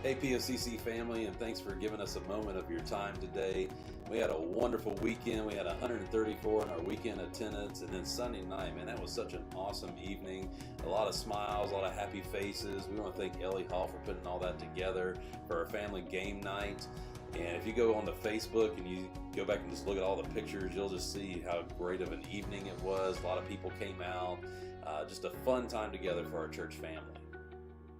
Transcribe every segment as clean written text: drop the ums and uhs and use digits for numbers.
Hey POCC family, and thanks for giving us a moment of your time today. We had a wonderful weekend. We had 134 in our weekend attendance, and then Sunday night, man, that was such an awesome evening. A lot of smiles, a lot of happy faces. We want to thank Ellie Hall for putting all that together for our family game night. And if you go onto Facebook and you go back and just look at all the pictures, you'll just see how great of an evening it was. A lot of people came out. Just a fun time together for our church family.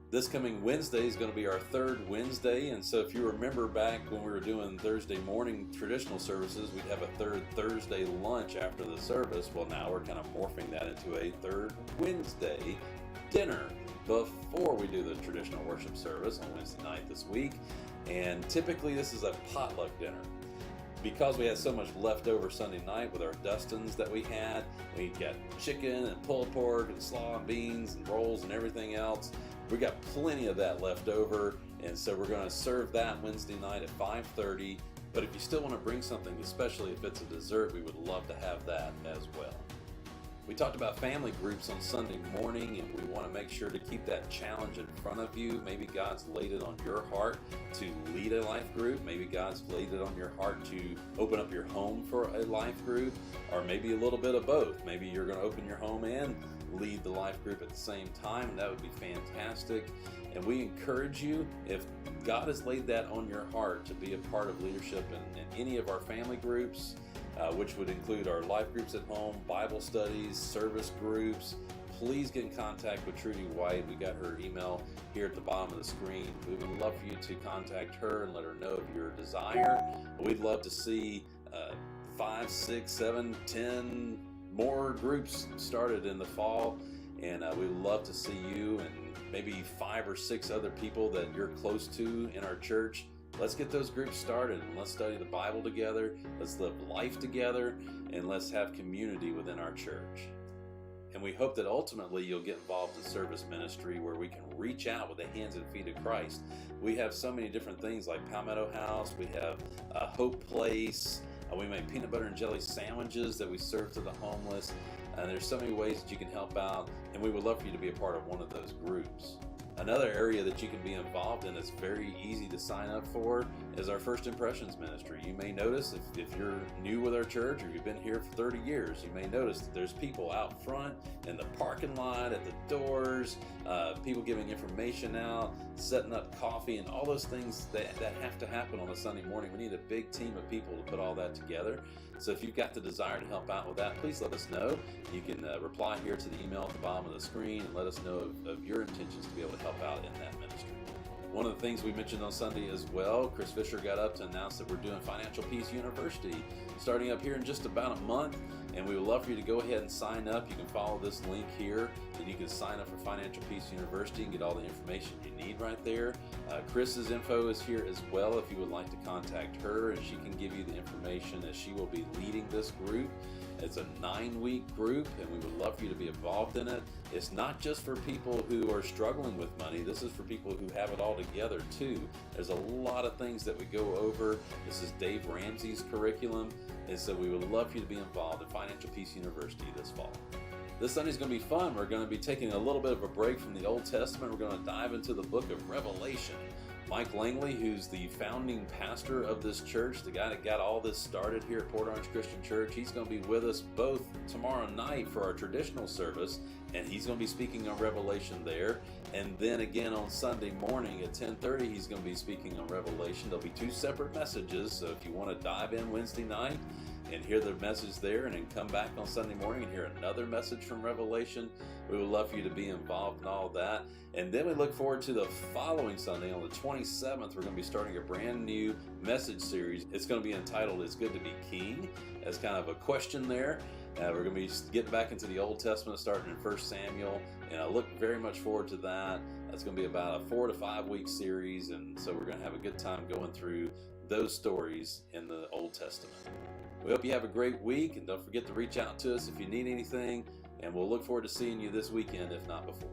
This coming Wednesday is going to be our third Wednesday, and so if you remember back when we were doing Thursday morning traditional services, we'd have a third Thursday lunch after the service. Well, now we're kind of morphing that into a third Wednesday dinner before we do the traditional worship service on Wednesday night this week. And typically this is a potluck dinner. Because we had so much left over Sunday night with our dustins that we got chicken and pulled pork and slaw and beans and rolls and everything else. We got plenty of that left over, and so we're going to serve that Wednesday night at 5:30. But if you still want to bring something, especially if it's a dessert, we would love to have that as well. We talked about family groups on Sunday morning, and we want to make sure to keep that challenge in front of you. Maybe God's laid it on your heart to lead a life group. Maybe God's laid it on your heart to open up your home for a life group, or maybe a little bit of both. Maybe you're going to open your home and lead the life group at the same time, and that would be fantastic. And we encourage you, if God has laid that on your heart, to be a part of leadership in any of our family groups, which would include our life groups at home, Bible studies, service groups. Please get in contact with Trudy White. We got her email here at the bottom of the screen. We would love for you to contact her and let her know of your desire. We'd love to see 5, 6, 7, 10 more groups started in the fall, and we'd love to see you and maybe 5 or 6 other people that you're close to in our church. Let's get those groups started, and let's study the Bible together, let's live life together, and let's have community within our church. And we hope that ultimately you'll get involved in service ministry where we can reach out with the hands and feet of Christ. We have so many different things like Palmetto House, we have Hope Place, we make peanut butter and jelly sandwiches that we serve to the homeless, and there's so many ways that you can help out, and we would love for you to be a part of one of those groups. Another area that you can be involved in that's very easy to sign up for is our First Impressions ministry. You may notice if you're new with our church or you've been here for 30 years, you may notice that there's people out front in the parking lot, at the doors, people giving information out, setting up coffee, and all those things that have to happen on a Sunday morning. We need a big team of people to put all that together. So if you've got the desire to help out with that, please let us know. You can reply here to the email at the bottom of the screen and let us know of your intentions to be able to help out in that ministry. One of the things we mentioned on Sunday as well, Chris Fisher got up to announce that we're doing Financial Peace University starting up here in just about a month, and we would love for you to go ahead and sign up. You can follow this link here, and you can sign up for Financial Peace University and get all the information you need right there. Chris's info is here as well if you would like to contact her, and she can give you the information as she will be leading this group. It's a 9-week group, and we would love for you to be involved in it. It's not just for people who are struggling with money. This is for people who have it all together too. There's a lot of things that we go over. This is Dave Ramsey's curriculum, and so we would love for you to be involved in Financial Peace University this fall. This Sunday's going to be fun. We're going to be taking a little bit of a break from the Old Testament. We're going to dive into the book of Revelation. Mike Langley, who's the founding pastor of this church, the guy that got all this started here at Port Orange Christian Church, he's going to be with us both tomorrow night for our traditional service, and he's going to be speaking on Revelation there. And then again on Sunday morning at 10:30, he's going to be speaking on Revelation. There'll be 2 separate messages, so if you want to dive in Wednesday night and hear the message there and then come back on Sunday morning and hear another message from Revelation, we would love for you to be involved in all that. And then we look forward to the following Sunday on the 27th. We're going to be starting a brand new message series. It's going to be entitled It's Good to Be King, as kind of a question there. We're going to be getting back into the Old Testament, starting in 1 Samuel, and I look very much forward to that. That's going to be about a 4 to 5 week series, and so we're going to have a good time going through those stories in the Old Testament. We hope you have a great week, and don't forget to reach out to us if you need anything, and we'll look forward to seeing you this weekend, if not before.